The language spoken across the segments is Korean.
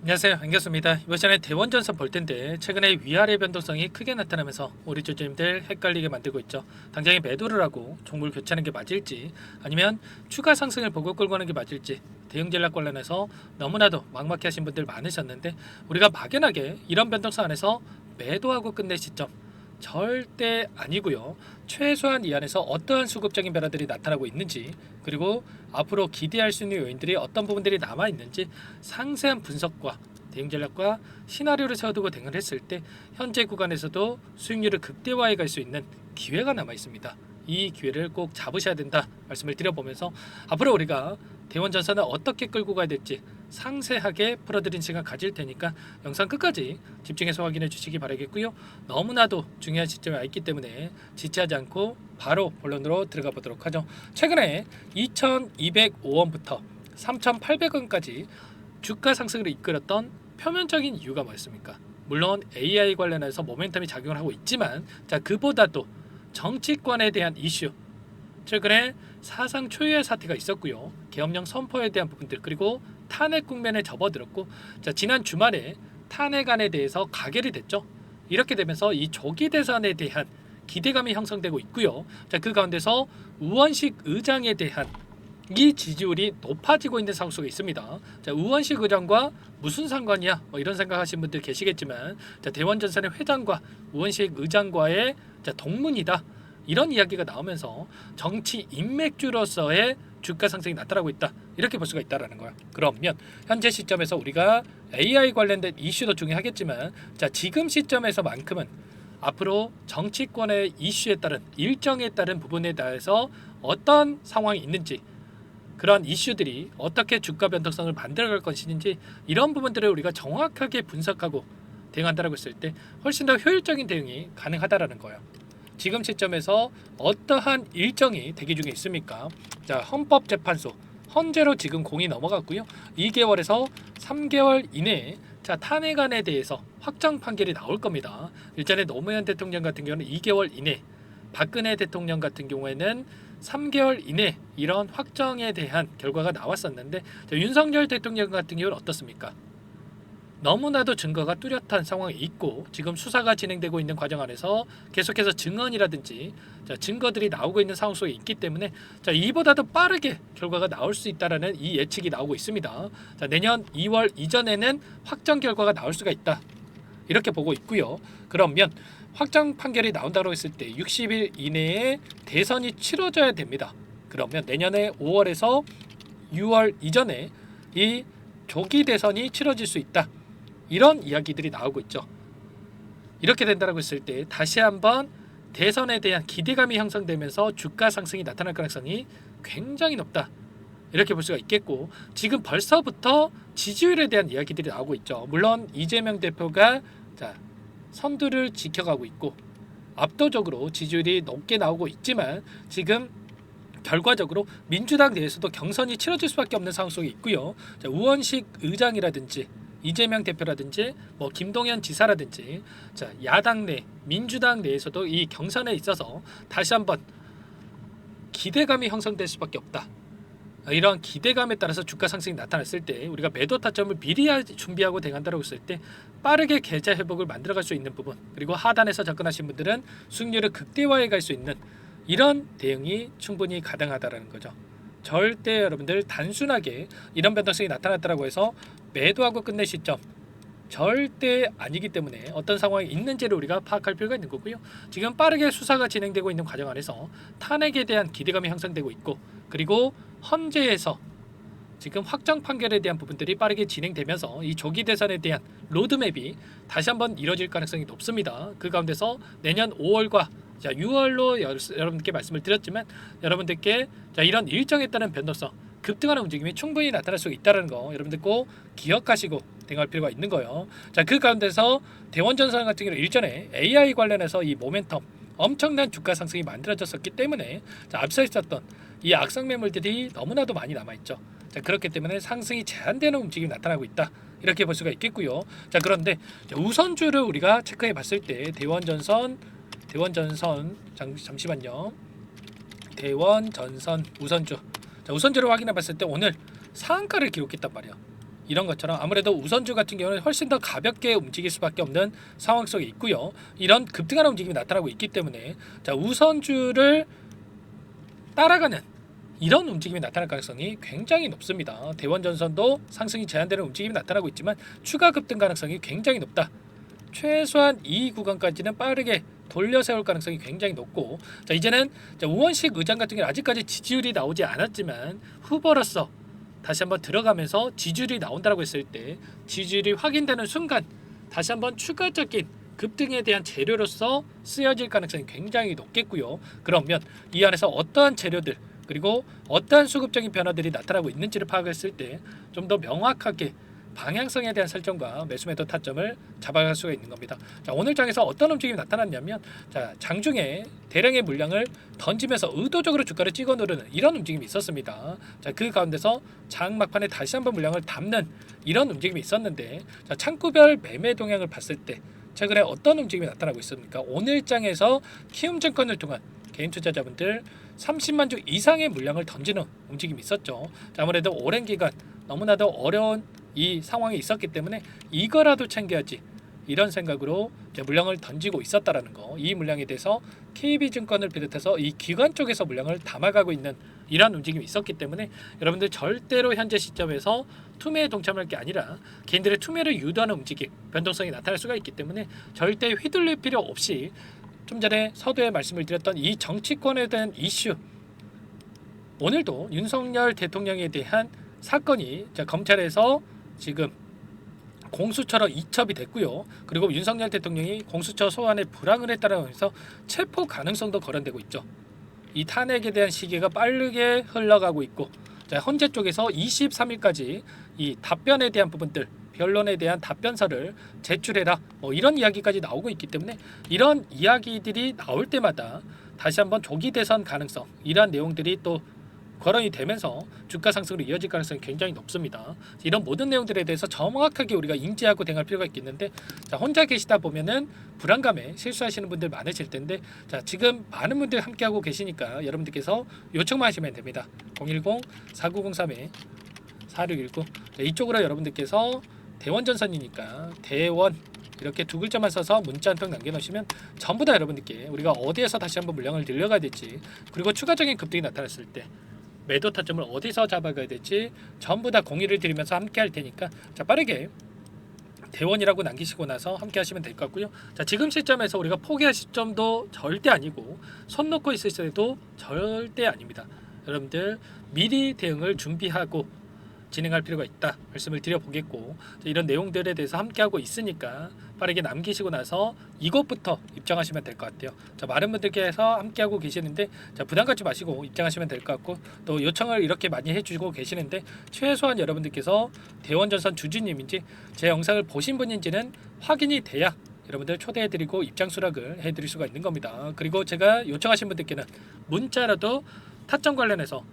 안녕하세요, 안겼습니다. 이번 시간에 대원전선 볼 텐데 최근에 위아래 변동성이 크게 나타나면서 우리 주주님들 헷갈리게 만들고 있죠. 당장에 매도를 하고 종목을 교체하는 게 맞을지 아니면 추가 상승을 보고 끌고 가는 게 맞을지 대응 전략 관련해서 너무나도 막막해 하신 분들 많으셨는데 우리가 막연하게 이런 변동성 안에서 매도하고 끝낼 시점 절대 아니고요. 최소한 이 안에서 어떠한 수급적인 변화들이 나타나고 있는지 그리고 앞으로 기대할 수 있는 요인들이 어떤 부분들이 남아 있는지 상세한 분석과 대응 전략과 시나리오를 세워두고 대응을 했을 때 현재 구간에서도 수익률을 극대화해 갈 수 있는 기회가 남아 있습니다. 이 기회를 꼭 잡으셔야 된다 말씀을 드려보면서 앞으로 우리가 대원전선을 어떻게 끌고 가야 될지 상세하게 풀어드린 시간 가질 테니까 영상 끝까지 집중해서 확인해 주시기 바라겠고요. 너무나도 중요한 시점에 와 있기 때문에 지체하지 않고 바로 본론으로 들어가 보도록 하죠. 최근에 2205원부터 3800원까지 주가 상승을 이끌었던 표면적인 이유가 뭐였습니까? 물론 AI 관련해서 모멘텀이 작용을 하고 있지만 그보다도 정치권에 대한 이슈, 최근에 사상 초유의 사태가 있었고요. 계엄령 선포에 대한 부분들 그리고 탄핵 국면에 접어들었고 지난 주말에 탄핵안에 대해서 가결이 됐죠. 이렇게 되면서 이 조기 대선에 대한 기대감이 형성되고 있고요. 그 가운데서 우원식 의장에 대한 이 지지율이 높아지고 있는 상황 속에 있습니다. 우원식 의장과 무슨 상관이야? 이런 생각하시는 분들 계시겠지만 대원전선의 회장과 우원식 의장과의 동문이다. 이런 이야기가 나오면서 정치 인맥주로서의 주가 상승이 나타나고 있다. 이렇게 볼 수가 있다라는 거야. 그러면 현재 시점에서 우리가 AI 관련된 이슈도 중요하겠지만 지금 시점에서만큼은 앞으로 정치권의 이슈에 따른 일정에 따른 부분에 대해서 어떤 상황이 있는지 그런 이슈들이 어떻게 주가 변동성을 만들어갈 것인지 이런 부분들을 우리가 정확하게 분석하고 대응한다고 했을 때 훨씬 더 효율적인 대응이 가능하다라는 거예요. 지금 시점에서 어떠한 일정이 대기 중에 있습니까? 헌법재판소 헌재로 지금 공이 넘어갔고요. 2개월에서 3개월 이내에 탄핵안에 대해서 확정 판결이 나올 겁니다. 일전에 노무현 대통령 같은 경우는 2개월 이내, 박근혜 대통령 같은 경우에는 3개월 이내 이런 확정에 대한 결과가 나왔었는데 윤석열 대통령 같은 경우는 어떻습니까? 너무나도 증거가 뚜렷한 상황이 있고 지금 수사가 진행되고 있는 과정 안에서 계속해서 증언이라든지 증거들이 나오고 있는 상황 속에 있기 때문에 이보다도 빠르게 결과가 나올 수 있다라는 이 예측이 나오고 있습니다. 내년 2월 이전에는 확정 결과가 나올 수가 있다. 이렇게 보고 있고요. 그러면 확정 판결이 나온다고 했을 때 60일 이내에 대선이 치러져야 됩니다. 그러면 내년에 5월에서 6월 이전에 이 조기 대선이 치러질 수 있다. 이런 이야기들이 나오고 있죠. 이렇게 된다고 했을 때 다시 한번 대선에 대한 기대감이 형성되면서 주가 상승이 나타날 가능성이 굉장히 높다. 이렇게 볼 수가 있겠고 지금 벌써부터 지지율에 대한 이야기들이 나오고 있죠. 물론 이재명 대표가 선두를 지켜가고 있고 압도적으로 지지율이 높게 나오고 있지만 지금 결과적으로 민주당 내에서도 경선이 치러질 수밖에 없는 상황 속에 있고요. 우원식 의장이라든지 이재명 대표라든지 김동연 지사라든지 야당 내 민주당 내에서도 이 경선에 있어서 다시 한번 기대감이 형성될 수밖에 없다. 이러한 기대감에 따라서 주가 상승이 나타났을 때 우리가 매도 타점을 미리 준비하고 대응한다고 했을 때 빠르게 계좌 회복을 만들어갈 수 있는 부분 그리고 하단에서 접근하신 분들은 수익률을 극대화해 갈 수 있는 이런 대응이 충분히 가능하다는 거죠. 절대 여러분들 단순하게 이런 변동성이 나타났다고 해서 매도하고 끝낼 시점 절대 아니기 때문에 어떤 상황이 있는지를 우리가 파악할 필요가 있는 거고요. 지금 빠르게 수사가 진행되고 있는 과정 안에서 탄핵에 대한 기대감이 형성되고 있고 그리고 헌재에서 지금 확정 판결에 대한 부분들이 빠르게 진행되면서 이 조기 대선에 대한 로드맵이 다시 한번 이뤄질 가능성이 높습니다. 그 가운데서 내년 5월과 6월로 여러분들께 말씀을 드렸지만 여러분들께 이런 일정에 따른 변동성 급등하는 움직임이 충분히 나타날 수 있다는 거 여러분들 꼭 기억하시고 대응할 필요가 있는 거예요. 그 가운데서 대원전선 같은 경우는 일전에 AI 관련해서 이 모멘텀 엄청난 주가 상승이 만들어졌었기 때문에 앞서 있었던 이 악성 매물들이 너무나도 많이 남아있죠. 그렇기 때문에 상승이 제한되는 움직임이 나타나고 있다. 이렇게 볼 수가 있겠고요. 그런데 우선주를 우리가 체크해 봤을 때 대원전선 잠시만요. 대원전선 우선주 우선주를 확인해 봤을 때 오늘 상한가를 기록했단 말이야. 이런 것처럼 아무래도 우선주 같은 경우는 훨씬 더 가볍게 움직일 수밖에 없는 상황 속에 있고요. 이런 급등하는 움직임이 나타나고 있기 때문에 자, 우선주를 따라가는 이런 움직임이 나타날 가능성이 굉장히 높습니다. 대원전선도 상승이 제한되는 움직임이 나타나고 있지만 추가 급등 가능성이 굉장히 높다. 최소한 이 구간까지는 빠르게 돌려 세울 가능성이 굉장히 높고, 자 이제는 우원식 의장 같은 경우 아직까지 지지율이 나오지 않았지만 후보로서 다시 한번 들어가면서 지지율이 나온다고 했을 때 지지율이 확인되는 순간 다시 한번 추가적인 급등에 대한 재료로서 쓰여질 가능성이 굉장히 높겠고요. 그러면 이 안에서 어떠한 재료들 그리고 어떠한 수급적인 변화들이 나타나고 있는지를 파악했을 때 좀 더 명확하게 방향성에 대한 설정과 매수매도 타점을 잡아갈 수가 있는 겁니다. 자, 오늘 장에서 어떤 움직임이 나타났냐면 자, 장중에 대량의 물량을 던지면서 의도적으로 주가를 찍어 누르는 이런 움직임이 있었습니다. 자, 그 가운데서 장 막판에 다시 한번 물량을 담는 이런 움직임이 있었는데 자, 창구별 매매 동향을 봤을 때 최근에 어떤 움직임이 나타나고 있습니까? 오늘 장에서 키움증권을 통한 개인 투자자분들 30만 주 이상의 물량을 던지는 움직임이 있었죠. 자, 아무래도 오랜 기간 너무나도 어려운 이 상황이 있었기 때문에 이거라도 챙겨야지 이런 생각으로 이제 물량을 던지고 있었다라는 거. 이 물량에 대해서 KB증권을 비롯해서 이 기관 쪽에서 물량을 담아가고 있는 이런 움직임이 있었기 때문에 여러분들 절대로 현재 시점에서 투매에 동참할 게 아니라 개인들의 투매를 유도하는 움직임, 변동성이 나타날 수가 있기 때문에 절대 휘둘릴 필요 없이 좀 전에 서두에 말씀을 드렸던 이 정치권에 대한 이슈, 오늘도 윤석열 대통령에 대한 사건이 검찰에서 지금 공수처로 이첩이 됐고요. 그리고 윤석열 대통령이 공수처 소환에 불응을 했다라면서 체포 가능성도 거론되고 있죠. 이 탄핵에 대한 시기가 빠르게 흘러가고 있고, 자, 헌재 쪽에서 23일까지 이 답변에 대한 부분들, 변론에 대한 답변서를 제출해라, 뭐 이런 이야기까지 나오고 있기 때문에 이런 이야기들이 나올 때마다 다시 한번 조기 대선 가능성, 이러한 내용들이 또 거론이 되면서 주가 상승으로 이어질 가능성이 굉장히 높습니다. 이런 모든 내용들에 대해서 정확하게 우리가 인지하고 대응할 필요가 있겠는데, 자, 혼자 계시다 보면은 불안감에 실수하시는 분들 많으실 텐데, 자, 지금 많은 분들 함께하고 계시니까 여러분들께서 요청만 하시면 됩니다. 010-4903-4619 이쪽으로 여러분들께서 대원전선이니까 대원 이렇게 두 글자만 써서 문자 한 통 남겨놓으시면 전부 다 여러분들께 우리가 어디에서 다시 한번 물량을 늘려가야 될지, 그리고 추가적인 급등이 나타났을 때 매도 타점을 어디서 잡아가야 될지 전부 다 공유를 드리면서 함께 할 테니까, 자, 빠르게 대원이라고 남기시고 나서 함께 하시면 될 것 같고요. 자, 지금 시점에서 우리가 포기할 시점도 절대 아니고 손 놓고 있을 때도 절대 아닙니다. 여러분들 미리 대응을 준비하고 진행할 필요가 있다 말씀을 드려보겠고, 이런 내용들에 대해서 함께하고 있으니까 빠르게 남기시고 나서 이것부터 입장하시면 될 것 같아요. 자, 많은 분들께서 함께하고 계시는데, 자, 부담 갖지 마시고 입장하시면 될 것 같고, 또 요청을 이렇게 많이 해주고 계시는데 최소한 여러분들께서 대원전선 주주님인지 제 영상을 보신 분인지는 확인이 돼야 여러분들 초대해드리고 입장 수락을 해드릴 수가 있는 겁니다. 그리고 제가 요청하신 분들께는 문자라도 타점 관련해서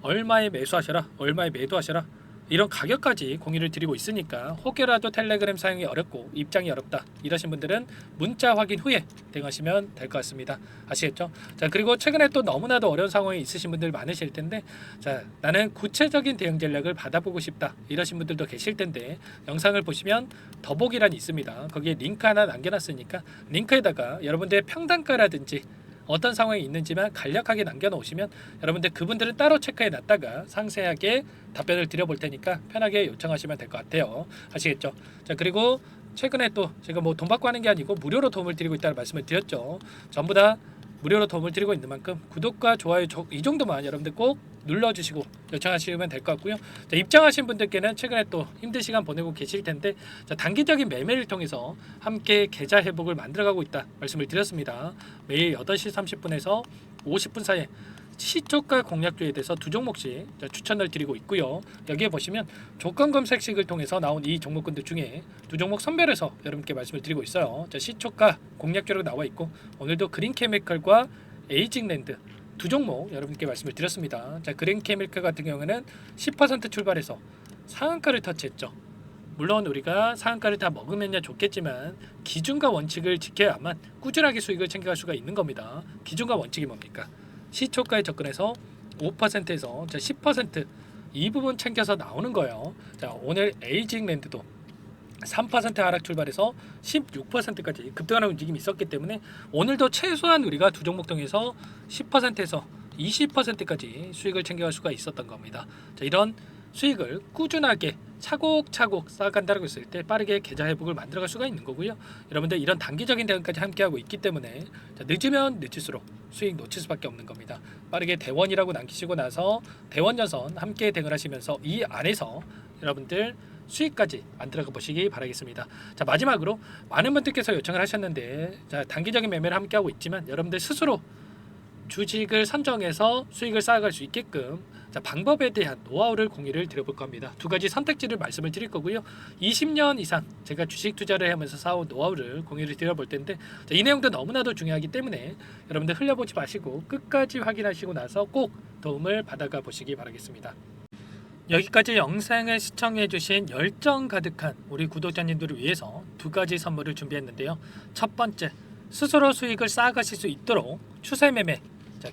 얼마에 매수하셔라, 얼마에 매도하셔라, 이런 가격까지 공유를 드리고 있으니까 혹여라도 텔레그램 사용이 어렵고 입장이 어렵다 이러신 분들은 문자 확인 후에 대응하시면 될 것 같습니다. 아시겠죠? 자, 그리고 최근에 또 너무나도 어려운 상황에 있으신 분들 많으실 텐데, 자, 나는 구체적인 대응 전략을 받아보고 싶다 이러신 분들도 계실 텐데, 영상을 보시면 더보기란이 있습니다. 거기에 링크 하나 남겨놨으니까 링크에다가 여러분들의 평단가라든지 어떤 상황이 있는지만 간략하게 남겨놓으시면 여러분들 그분들은 따로 체크해 놨다가 상세하게 답변을 드려볼 테니까 편하게 요청하시면 될 것 같아요. 아시겠죠? 자, 그리고 최근에 또 제가 뭐 돈 받고 하는 게 아니고 무료로 도움을 드리고 있다는 말씀을 드렸죠. 전부 다 무료로 도움을 드리고 있는 만큼 구독과 좋아요 이 정도만 여러분들 꼭 눌러주시고 요청하시면 될 것 같고요. 자, 입장하신 분들께는 최근에 또 힘든 시간 보내고 계실 텐데, 자, 단기적인 매매를 통해서 함께 계좌 회복을 만들어가고 있다 말씀을 드렸습니다. 매일 8시 30분에서 50분 사이에 시초가 공략주에 대해서 두 종목씩 추천을 드리고 있고요. 여기에 보시면 조건 검색식을 통해서 나온 이 종목군들 중에 두 종목 선별해서 여러분께 말씀을 드리고 있어요. 자, 시초가 공략주로 나와 있고, 오늘도 그린케미컬과 에이징랜드 두 종목 여러분께 말씀을 드렸습니다. 자, 그린케미컬 같은 경우에는 10% 출발해서 상한가를 터치했죠. 물론 우리가 상한가를 다 먹으면야 좋겠지만 기준과 원칙을 지켜야만 꾸준하게 수익을 챙겨갈 수가 있는 겁니다. 기준과 원칙이 뭡니까? 시초가에 접근해서 5%에서 10% 이 부분 챙겨서 나오는 거예요. 자, 오늘 에이징랜드도 3% 하락 출발해서 16%까지 급등하는 움직임이 있었기 때문에 오늘도 최소한 우리가 두 종목 통해서 10%에서 20%까지 수익을 챙겨갈 수가 있었던 겁니다. 자, 이런 수익을 꾸준하게 차곡차곡 쌓아간다고 했을 때 빠르게 계좌 회복을 만들어갈 수가 있는 거고요. 여러분들 이런 단기적인 대응까지 함께하고 있기 때문에 자, 늦으면 늦을수록 수익 놓칠 수밖에 없는 겁니다. 빠르게 대원이라고 남기시고 나서 대원전선 함께 대응을 하시면서 이 안에서 여러분들 수익까지 만들어가 보시기 바라겠습니다. 자, 마지막으로 많은 분들께서 요청을 하셨는데 자, 단기적인 매매를 함께하고 있지만 여러분들 스스로 주식을 선정해서 수익을 쌓아갈 수 있게끔 자, 방법에 대한 노하우를 공유를 드려볼 겁니다. 두 가지 선택지를 말씀을 드릴 거고요. 20년 이상 제가 주식 투자를 하면서 쌓아온 노하우를 공유를 드려볼 텐데 자, 이 내용도 너무나도 중요하기 때문에 여러분들 흘려보지 마시고 끝까지 확인하시고 나서 꼭 도움을 받아가 보시기 바라겠습니다. 여기까지 영상을 시청해주신 열정 가득한 우리 구독자님들을 위해서 두 가지 선물을 준비했는데요. 첫 번째, 스스로 수익을 쌓아가실 수 있도록 추세 매매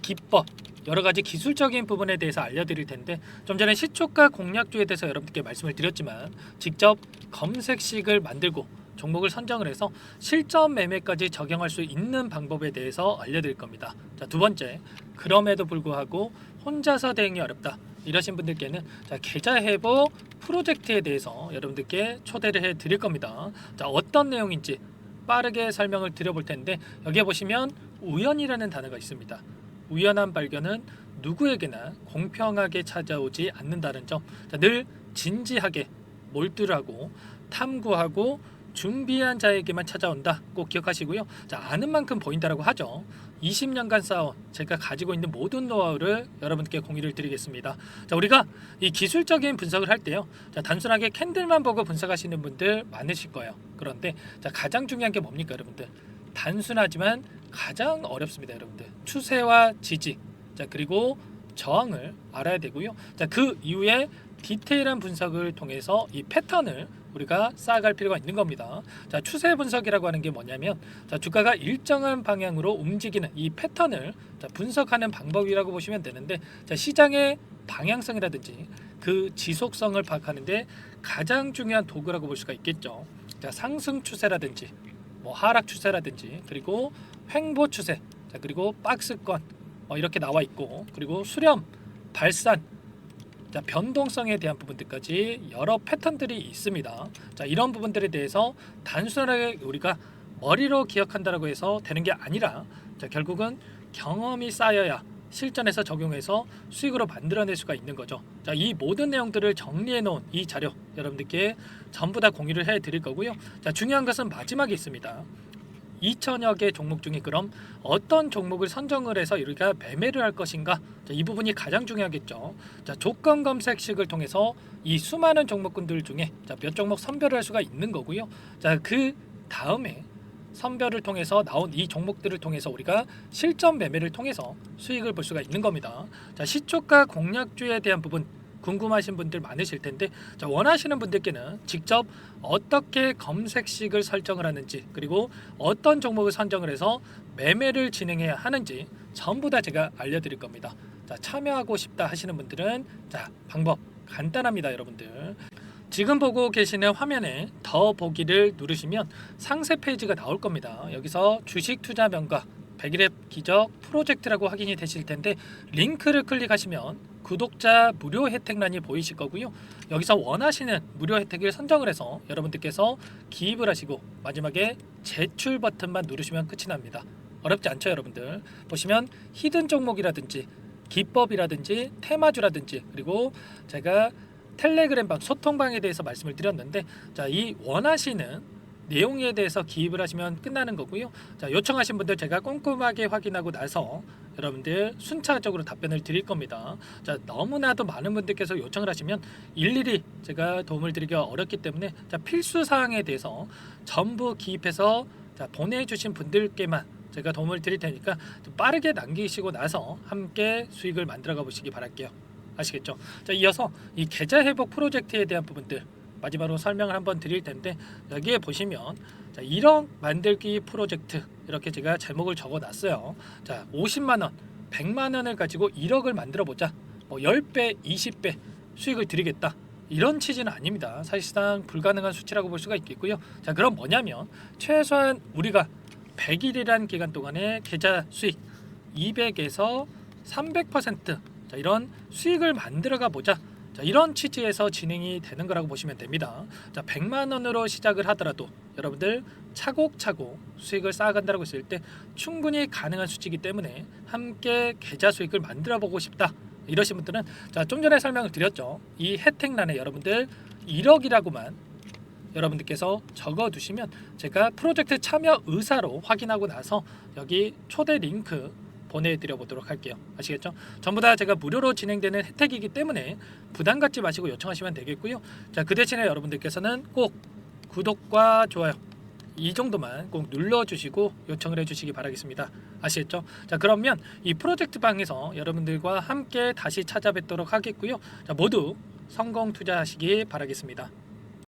기법, 여러 가지 기술적인 부분에 대해서 알려드릴 텐데 좀 전에 시초가 공략주에 대해서 여러분들께 말씀을 드렸지만 직접 검색식을 만들고 종목을 선정을 해서 실전 매매까지 적용할 수 있는 방법에 대해서 알려드릴 겁니다. 자, 두 번째, 그럼에도 불구하고 혼자서 대응이 어렵다 이러신 분들께는 자, 계좌 회복 프로젝트에 대해서 여러분들께 초대를 해 드릴 겁니다. 자, 어떤 내용인지 빠르게 설명을 드려볼 텐데 여기에 보시면 우연이라는 단어가 있습니다. 우연한 발견은 누구에게나 공평하게 찾아오지 않는다는 점, 자, 늘 진지하게 몰두하고 탐구하고 준비한 자에게만 찾아온다 꼭 기억하시고요. 자, 아는 만큼 보인다라고 하죠. 20년간 쌓아온 제가 가지고 있는 모든 노하우를 여러분께 공유를 드리겠습니다. 자, 우리가 이 기술적인 분석을 할 때요, 자, 단순하게 캔들만 보고 분석하시는 분들 많으실 거예요. 그런데 자, 가장 중요한 게 뭡니까 여러분들? 단순하지만 가장 어렵습니다. 여러분들 추세와 지지, 자, 그리고 저항을 알아야 되고요. 자, 그 이후에 디테일한 분석을 통해서 이 패턴을 우리가 쌓아갈 필요가 있는 겁니다. 자, 추세 분석이라고 하는 게 뭐냐면 자, 주가가 일정한 방향으로 움직이는 이 패턴을 자, 분석하는 방법이라고 보시면 되는데 자, 시장의 방향성이라든지 그 지속성을 파악하는데 가장 중요한 도구라고 볼 수가 있겠죠. 자, 상승 추세라든지 뭐 하락 추세라든지 그리고 횡보 추세, 자, 그리고 박스권 이렇게 나와 있고 그리고 수렴, 발산, 자, 변동성에 대한 부분들까지 여러 패턴들이 있습니다. 자, 이런 부분들에 대해서 단순하게 우리가 머리로 기억한다라고 해서 되는 게 아니라 자, 결국은 경험이 쌓여야 실전에서 적용해서 수익으로 만들어낼 수가 있는 거죠. 자, 이 모든 내용들을 정리해 놓은 이 자료 여러분들께 전부 다 공유를 해 드릴 거고요. 자, 중요한 것은 마지막에 있습니다. 2천여 개 종목 중에 그럼 어떤 종목을 선정을 해서 우리가 매매를 할 것인가? 자, 이 부분이 가장 중요하겠죠. 자, 조건 검색식을 통해서 이 수많은 종목군들 중에 자, 몇 종목 선별을 할 수가 있는 거고요. 자, 그 다음에 선별을 통해서 나온 이 종목들을 통해서 우리가 실전 매매를 통해서 수익을 볼 수가 있는 겁니다. 자, 시초가 공략주에 대한 부분 궁금하신 분들 많으실 텐데 자, 원하시는 분들께는 직접 어떻게 검색식을 설정을 하는지 그리고 어떤 종목을 선정을 해서 매매를 진행해야 하는지 전부 다 제가 알려드릴 겁니다. 자, 참여하고 싶다 하시는 분들은 자, 방법 간단합니다. 여러분들 지금 보고 계시는 화면에 더 보기를 누르시면 상세 페이지가 나올 겁니다. 여기서 주식 투자 명가 100일의 기적 프로젝트라고 확인이 되실 텐데 링크를 클릭하시면 구독자 무료 혜택란이 보이실 거고요. 여기서 원하시는 무료 혜택을 선정을 해서 여러분들께서 기입을 하시고 마지막에 제출 버튼만 누르시면 끝이 납니다. 어렵지 않죠 여러분들. 보시면 히든 종목이라든지 기법이라든지 테마주라든지 그리고 제가 텔레그램방 소통방에 대해서 말씀을 드렸는데 자, 이 원하시는 내용에 대해서 기입을 하시면 끝나는 거고요. 자, 요청하신 분들 제가 꼼꼼하게 확인하고 나서 여러분들 순차적으로 답변을 드릴 겁니다. 자, 너무나도 많은 분들께서 요청을 하시면 일일이 제가 도움을 드리기가 어렵기 때문에 자, 필수 사항에 대해서 전부 기입해서 자, 보내주신 분들께만 제가 도움을 드릴 테니까 좀 빠르게 남기시고 나서 함께 수익을 만들어가 보시기 바랄게요. 아시겠죠? 자, 이어서 이 계좌 회복 프로젝트에 대한 부분들 마지막으로 설명을 한번 드릴 텐데 여기에 보시면 자, 1억 만들기 프로젝트 이렇게 제가 제목을 적어 놨어요. 자, 50만원 100만원을 가지고 1억을 만들어 보자. 뭐 10배 20배 수익을 드리겠다. 이런 취지는 아닙니다. 사실상 불가능한 수치라고 볼 수가 있겠고요. 자, 그럼 뭐냐면 최소한 우리가 100일이라는 기간 동안에 계좌 수익 200에서 300% 자, 이런 수익을 만들어가 보자. 자, 이런 취지에서 진행이 되는 거라고 보시면 됩니다. 자, 100만 원으로 시작을 하더라도 여러분들 차곡차곡 수익을 쌓아간다고 했을 때 충분히 가능한 수치이기 때문에 함께 계좌 수익을 만들어 보고 싶다. 이러신 분들은 자, 좀 전에 설명을 드렸죠. 이 혜택란에 여러분들 1억이라고만 여러분들께서 적어 두시면 제가 프로젝트 참여 의사로 확인하고 나서 여기 초대 링크 보내드려 보도록 할게요. 아시겠죠? 전부 다 제가 무료로 진행되는 혜택이기 때문에 부담 갖지 마시고 요청하시면 되겠고요. 자, 그 대신에 여러분들께서는 꼭 구독과 좋아요 이 정도만 꼭 눌러주시고 요청을 해주시기 바라겠습니다. 아시겠죠? 자, 그러면 이 프로젝트 방에서 여러분들과 함께 다시 찾아뵙도록 하겠고요. 자, 모두 성공 투자하시기 바라겠습니다.